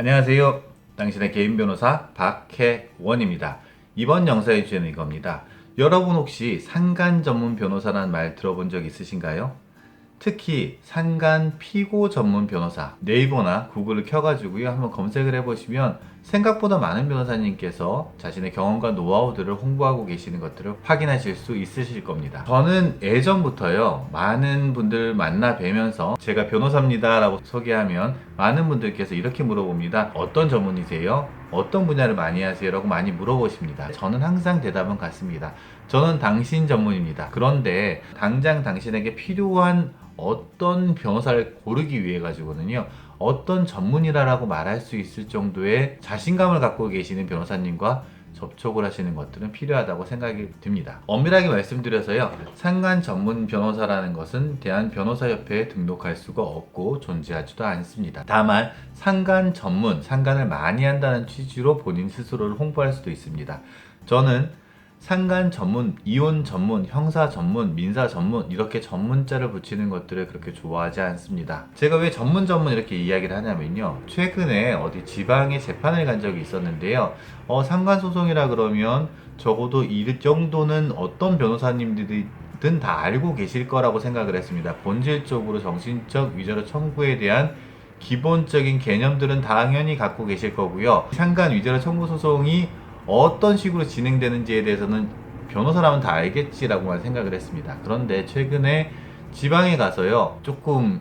안녕하세요. 당신의 개인 변호사 박혜원입니다. 이번 영상의 주제는 이겁니다. 여러분 혹시 상간 전문 변호사라는 말 들어본 적 있으신가요? 특히 상간 피고 전문 변호사, 네이버나 구글을 켜가지고요 한번 검색을 해보시면 생각보다 많은 변호사님께서 자신의 경험과 노하우들을 홍보하고 계시는 것들을 확인하실 수 있으실 겁니다. 저는 예전부터요 많은 분들 만나 뵈면서 제가 변호사입니다 라고 소개하면 많은 분들께서 이렇게 물어봅니다. 어떤 전문이세요? 어떤 분야를 많이 하세요? 라고 많이 물어보십니다. 저는 항상 대답은 같습니다. 저는 당신 전문입니다. 그런데 당장 당신에게 필요한 어떤 변호사를 고르기 위해 가지고는요 어떤 전문이라고 말할 수 있을 정도의 자신감을 갖고 계시는 변호사님과 접촉을 하시는 것들은 필요하다고 생각이 듭니다. 엄밀하게 말씀드려서요 상간 전문 변호사라는 것은 대한변호사협회에 등록할 수가 없고 존재하지도 않습니다. 다만 상간 전문, 상간을 많이 한다는 취지로 본인 스스로를 홍보할 수도 있습니다. 저는 상간 전문, 이혼 전문, 형사 전문, 민사 전문 이렇게 전문자를 붙이는 것들을 그렇게 좋아하지 않습니다. 제가 왜 전문 이렇게 이야기를 하냐면요. 최근에 어디 지방에 재판을 간 적이 있었는데요. 상간 소송이라 그러면 적어도 이 정도는 어떤 변호사님들이든 다 알고 계실 거라고 생각을 했습니다. 본질적으로 정신적 위자료 청구에 대한 기본적인 개념들은 당연히 갖고 계실 거고요. 상간 위자료 청구 소송이 어떤 식으로 진행되는지에 대해서는 변호사라면 다 알겠지라고만 생각을 했습니다. 그런데 최근에 지방에 가서요 조금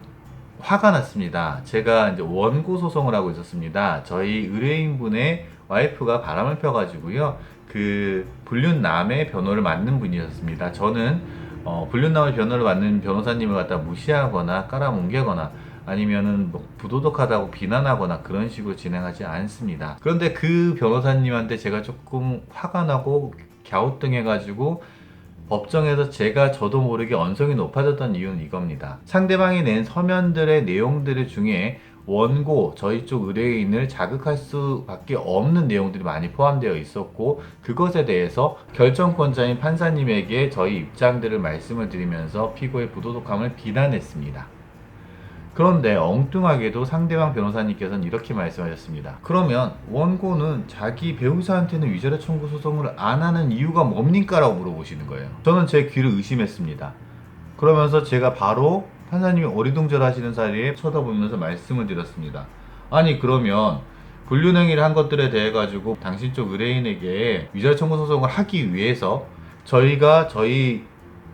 화가 났습니다. 제가 이제 원고 소송을 하고 있었습니다. 저희 의뢰인분의 와이프가 바람을 펴가지고요 그 불륜남의 변호를 맡는 분이었습니다. 저는 불륜남의 변호를 맡는 변호사님을 갖다 무시하거나 깔아뭉개거나 아니면은 뭐 부도덕하다고 비난하거나 그런 식으로 진행하지 않습니다. 그런데 그 변호사님한테 제가 조금 화가 나고 갸우뚱해가지고 법정에서 제가 저도 모르게 언성이 높아졌던 이유는 이겁니다. 상대방이 낸 서면들의 내용들 중에 원고, 저희 쪽 의뢰인을 자극할 수밖에 없는 내용들이 많이 포함되어 있었고 그것에 대해서 결정권자인 판사님에게 저희 입장들을 말씀을 드리면서 피고의 부도덕함을 비난했습니다. 그런데 엉뚱하게도 상대방 변호사님께서는 이렇게 말씀하셨습니다. 그러면 원고는 자기 배우자한테는 위자료 청구 소송을 안 하는 이유가 뭡니까? 라고 물어보시는 거예요. 저는 제 귀를 의심했습니다. 그러면서 제가 바로 판사님이 어리둥절하시는 사이에 쳐다보면서 말씀을 드렸습니다. 아니 그러면 불륜행위를 한 것들에 대해 가지고 당신 쪽 의뢰인에게 위자료 청구 소송을 하기 위해서 저희가 저희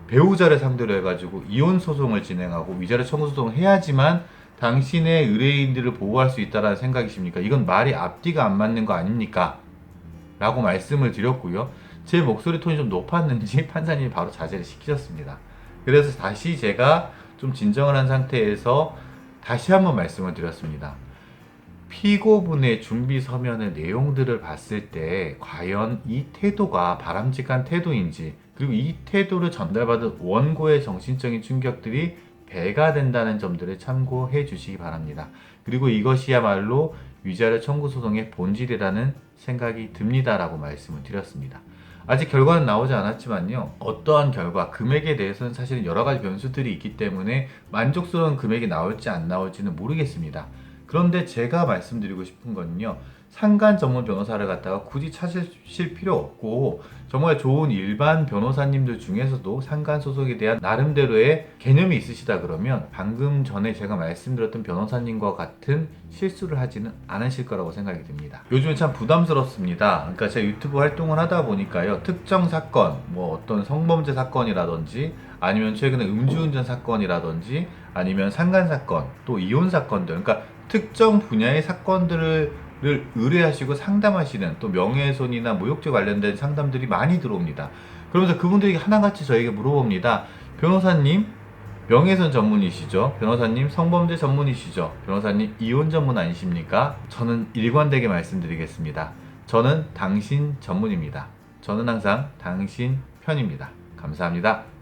배우자를 상대로 해가지고 이혼 소송을 진행하고 위자료 청구 소송을 해야지만 당신의 의뢰인들을 보호할 수 있다는 생각이십니까? 이건 말이 앞뒤가 안 맞는 거 아닙니까? 라고 말씀을 드렸고요. 제 목소리 톤이 좀 높았는지 판사님이 바로 자제를 시키셨습니다. 그래서 다시 제가 좀 진정을 한 상태에서 다시 한번 말씀을 드렸습니다. 피고분의 준비 서면의 내용들을 봤을 때 과연 이 태도가 바람직한 태도인지 그리고 이 태도를 전달받은 원고의 정신적인 충격들이 배가 된다는 점들을 참고해 주시기 바랍니다. 그리고 이것이야말로 위자료 청구 소송의 본질이라는 생각이 듭니다라고 말씀을 드렸습니다. 아직 결과는 나오지 않았지만요. 어떠한 결과, 금액에 대해서는 사실은 여러 가지 변수들이 있기 때문에 만족스러운 금액이 나올지 안 나올지는 모르겠습니다. 그런데 제가 말씀드리고 싶은 거는요. 상간 전문 변호사를 갖다가 굳이 찾으실 필요 없고 정말 좋은 일반 변호사님들 중에서도 상간 소송에 대한 나름대로의 개념이 있으시다 그러면 방금 전에 제가 말씀드렸던 변호사님과 같은 실수를 하지는 않으실 거라고 생각이 듭니다. 요즘에 참 부담스럽습니다. 그러니까 제가 유튜브 활동을 하다 보니까요. 특정 사건, 뭐 어떤 성범죄 사건이라든지 아니면 최근에 음주운전 사건이라든지 아니면 상간 사건, 또 이혼 사건들 그러니까 특정 분야의 사건들을 의뢰하시고 상담하시는 또 명예훼손이나 모욕죄 관련된 상담들이 많이 들어옵니다. 그러면서 그분들이 하나같이 저에게 물어봅니다. 변호사님 명예훼손 전문이시죠? 변호사님 성범죄 전문이시죠? 변호사님 이혼 전문 아니십니까? 저는 일관되게 말씀드리겠습니다. 저는 당신 전문입니다. 저는 항상 당신 편입니다. 감사합니다.